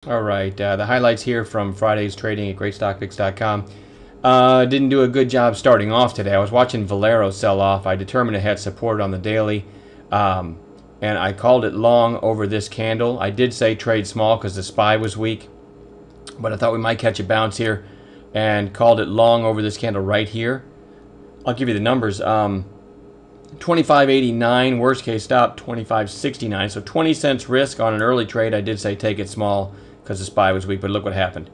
All right, the highlights here from Friday's trading at GreatStockPicks.com. Didn't do a good job starting off today. I was watching Valero sell off. I determined it had support on the daily, and I called it long over this candle. I did say trade small because the SPY was weak, but I thought we might catch a bounce here, and called it long over this candle right here. I'll give you the numbers. 25.89, worst case stop 25.69, so 20 cents risk on an early trade. I did say take it small because the SPY was weak, but look what happened.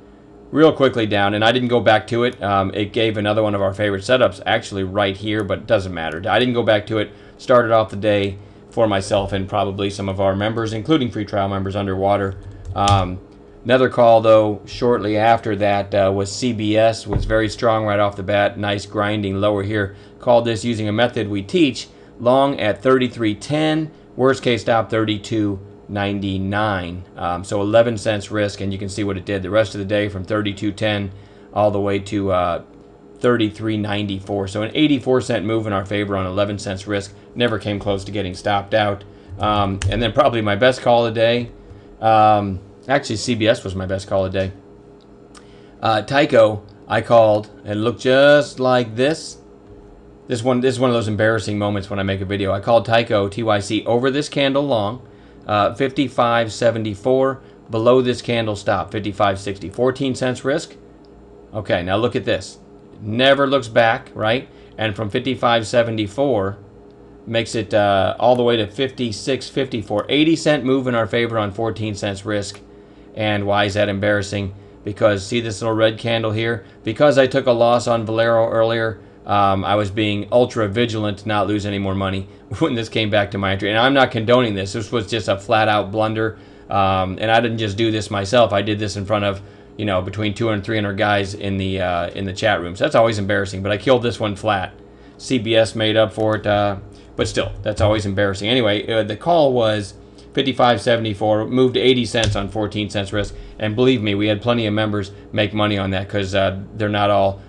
Real quickly down, and I didn't go back to it. It gave another one of our favorite setups actually right here, but it doesn't matter. I didn't go back to it. Started off the day for myself and probably some of our members, including free trial members, underwater. Another call, though, shortly after that was CBS. Was very strong right off the bat. Nice grinding lower here. Called this using a method we teach. Long at 33.10. Worst case stop 32.99. So 11 cents risk, and you can see what it did the rest of the day from 32.10 all the way to 33.94. So an 84-cent move in our favor on 11 cents risk. Never came close to getting stopped out. And then probably my best call of the day. Actually, CBS was my best call of the day. Tyco, I called, and it looked just like this. This is one of those embarrassing moments when I make a video. I called Tyco, TYC, over this candle long, 55.74. Below this candle stop, 55.60. 14 cents risk. Okay, now look at this. Never looks back, right? And from 55.74, makes it all the way to 56.54. 80-cent move in our favor on 14 cents risk. And why is that embarrassing? Because see this little red candle here? Because I took a loss on Valero earlier, I was being ultra vigilant to not lose any more money when this came back to my entry. And I'm not condoning this. This was just a flat-out blunder. And I didn't just do this myself. I did this in front of, between 200 and 300 guys in the chat room. So that's always embarrassing. But I killed this one flat. CBS made up for it. But still, that's always embarrassing. Anyway, the call was 55.74, moved 80 cents on 14 cents risk. And believe me, we had plenty of members make money on that because they're not all...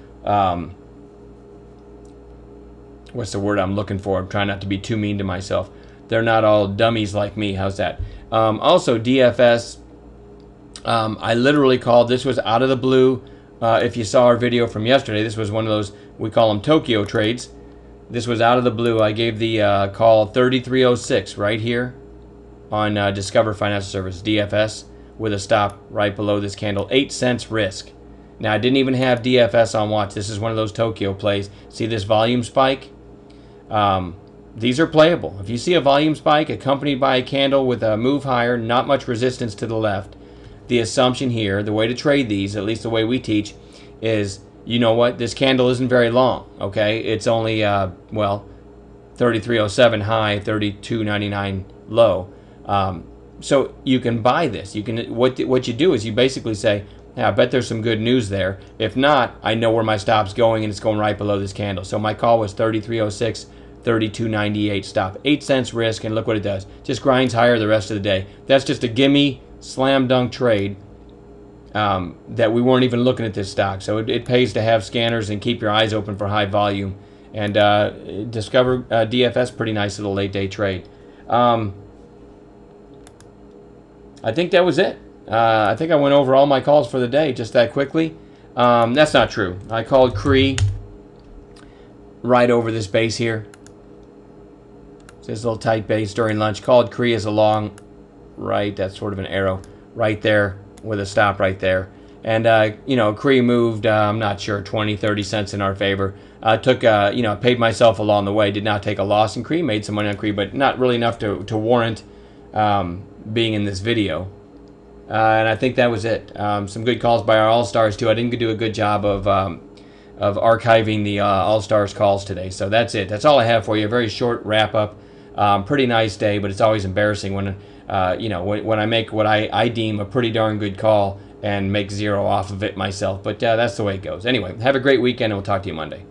what's the word I'm looking for? I'm trying not to be too mean to myself. They're not all dummies like me. How's that? Also, DFS, I literally called. This was out of the blue. If you saw our video from yesterday, this was one of those, we call them Tokyo trades. This was out of the blue. I gave the call 33.06 right here on Discover Financial Services, DFS, with a stop right below this candle. 8 cents risk. Now, I didn't even have DFS on watch. This is one of those Tokyo plays. See this volume spike? These are playable. If you see a volume spike accompanied by a candle with a move higher, not much resistance to the left, the assumption here, the way to trade these, at least the way we teach, is, you know what, this candle isn't very long, okay? It's only, 33.07 high, 32.99 low. So you can buy this. You can. What you do is you basically say, yeah, I bet there's some good news there. If not, I know where my stop's going, and it's going right below this candle. So my call was 33.06, 32.98 stop. 8 cents risk, and look what it does. Just grinds higher the rest of the day. That's just a gimme, slam dunk trade that we weren't even looking at this stock. So it pays to have scanners and keep your eyes open for high volume. And Discover DFS, pretty nice little late day trade. I think that was it. I think I went over all my calls for the day just that quickly. That's not true. I called Cree right over this base here. This little tight base during lunch. Called Cree as a long right. That's sort of an arrow right there with a stop right there. And, Cree moved, I'm not sure, 20, 30 cents in our favor. Paid myself along the way. Did not take a loss in Cree. Made some money on Cree, but not really enough to warrant being in this video. And I think that was it. Some good calls by our All-Stars, too. I didn't do a good job of archiving the All-Stars calls today. So that's it. That's all I have for you. A very short wrap-up. Pretty nice day, but it's always embarrassing when, when I make what I deem a pretty darn good call and make zero off of it myself. But that's the way it goes. Anyway, have a great weekend, and we'll talk to you Monday.